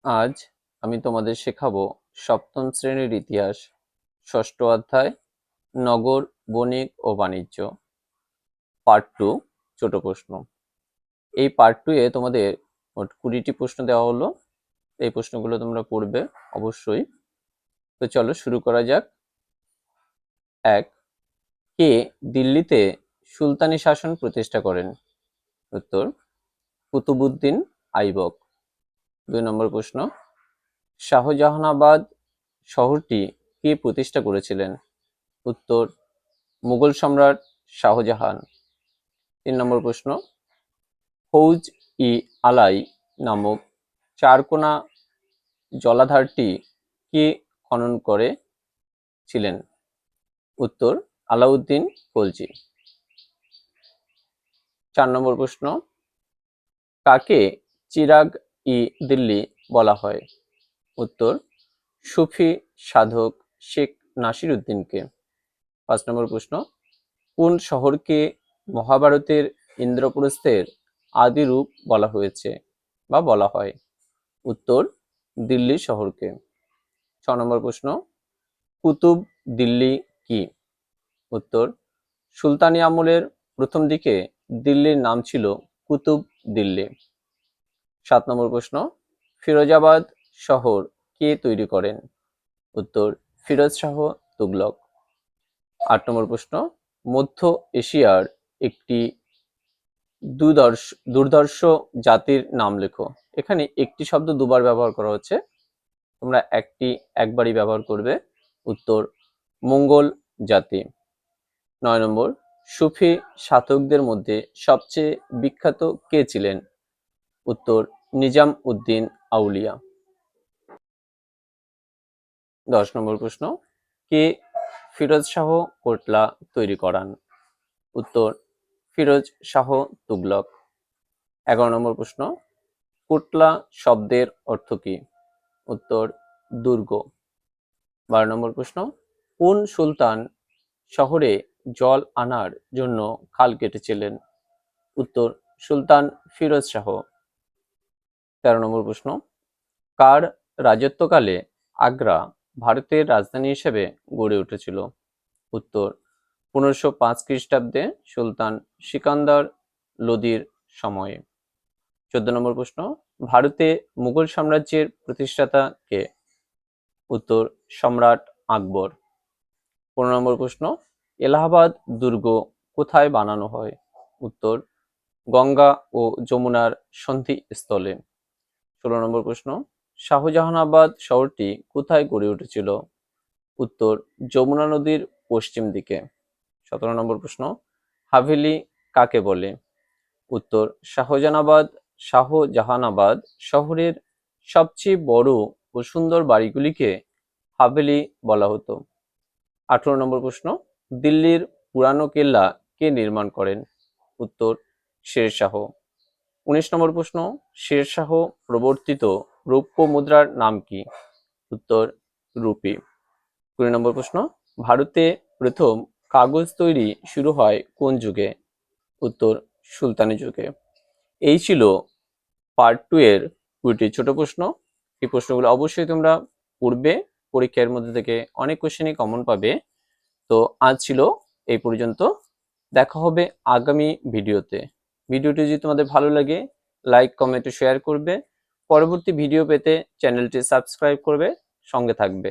আজ আমি তোমাদের শেখাবো সপ্তম শ্রেণীর ইতিহাস, ষষ্ঠ অধ্যায় নগর, বণিক ও বাণিজ্য, পার্ট 2 ছোট প্রশ্ন। এই পার্ট 2 এ তোমাদের মোট 20টি প্রশ্ন দেওয়া হলো। এই প্রশ্নগুলো তোমরা পড়বে অবশ্যই। তো চলো শুরু করা যাক। 1. কে দিল্লিতে সুলতানি শাসন প্রতিষ্ঠা করেন? উত্তর, কুতুবউদ্দিন আইবক। 2 নম্বর প্রশ্ন, শাহজাহানাবাদ শহরটি কে প্রতিষ্ঠা করেছিলেন? উত্তর, মুঘল সম্রাট শাহজাহান। 3 নম্বর প্রশ্ন, ফৌজ-ই-আলাই নামক চারকোনা জলাধারটি কে খনন করেছিলেন? উত্তর, আলাউদ্দিন খলজি। 4 নম্বর প্রশ্ন, কাকে চিরাগ-ই-দিল্লি বলা হয়? উত্তর, সুফি সাধক শেখ নাসির উদ্দিনকে। 5 নম্বর প্রশ্ন, কোন শহরকে মহাভারতের ইন্দ্রপ্রস্থের আদি রূপ বলা হয়েছে বা বলা হয়? উত্তর, দিল্লি শহরকে। 6 নম্বর প্রশ্ন, কুতুব দিল্লি কি? উত্তর, সুলতানি আমলের প্রথম দিকে দিল্লির নাম ছিল কুতুব দিল্লি। 7 নম্বর প্রশ্ন, ফিরোজাবাদ শহর কে তৈরি করেন? উত্তর, ফিরোজ শাহ তুগলক। 8 নম্বর প্রশ্ন, মধ্য এশিয়ার একটি দুর্ধর্ষ জাতির নাম লেখো। এখানে একটি শব্দ দুবার ব্যবহার করা হচ্ছে, তোমরা একবারই ব্যবহার করবে। উত্তর, মঙ্গল জাতি। 9 নম্বর, সুফি সাধকদের মধ্যে সবচেয়ে বিখ্যাত কে ছিলেন? উত্তর, নিজাম উদ্দিন আউলিয়া। 10 নম্বর প্রশ্ন, কে ফিরোজ শাহ কোটলা তৈরি করান? উত্তর, ফিরোজ শাহ তুগলক। 11 নম্বর প্রশ্ন, কোটলা শব্দের অর্থ কি? উত্তর, দুর্গ। 12 নম্বর প্রশ্ন, কোন সুলতান শহরে জল আনার জন্য খাল কেটেছিলেন? উত্তর, সুলতান ফিরোজ শাহ। 13 নম্বর প্রশ্ন, কার রাজত্বকালে আগ্রা ভারতের রাজধানী হিসেবে গড়ে উঠেছিল? উত্তর, 1505 খ্রিস্টাব্দে সুলতান সিকান্দার লোদির সময়ে। 14 নম্বর প্রশ্ন, ভারতে মুঘল সাম্রাজ্যের প্রতিষ্ঠাতা কে? উত্তর, সম্রাট আকবর। 15 নম্বর প্রশ্ন, এলাহাবাদ দুর্গ কোথায় বানানো হয়? উত্তর, গঙ্গা ও যমুনার সন্ধিস্থলে। 16 নম্বর প্রশ্ন, শাহজাহানাবাদ শহরটি কোথায় গড়ে উঠেছিল? উত্তর, যমুনা নদীর পশ্চিম দিকে। 17 নম্বর প্রশ্ন, হাভেলি কাকে বলে? উত্তর, শাহজাহানাবাদ শহরের সবচেয়ে বড় ও সুন্দর বাড়িগুলিকে হাভেলি বলা হতো। 18 নম্বর প্রশ্ন, দিল্লির পুরানো কেল্লা কে নির্মাণ করেন? উত্তর, শের শাহ। 19 নম্বর প্রশ্ন, শের শাহ প্রবর্তিত রৌপ্য মুদ্রার নাম কি? উত্তর, রুপি। 20 নম্বর প্রশ্ন, ভারতে প্রথম কাগজ তৈরি শুরু হয় কোন যুগে? উত্তর, সুলতানি যুগে। এই ছিল পার্ট 2 এর 20টি ছোট প্রশ্ন। এই প্রশ্নগুলো অবশ্যই তোমরা পড়বে, পরীক্ষার মধ্যে থেকে অনেক কোশ্চেনই কমন পাবে। তো আজ ছিল এই পর্যন্ত, দেখা হবে আগামী ভিডিওতে। ভিডিওটি যদি তোমাদের ভালো লাগে লাইক, কমেন্ট ও শেয়ার করবে। পরবর্তী ভিডিও পেতে চ্যানেলটি সাবস্ক্রাইব করবে, সঙ্গে থাকবে।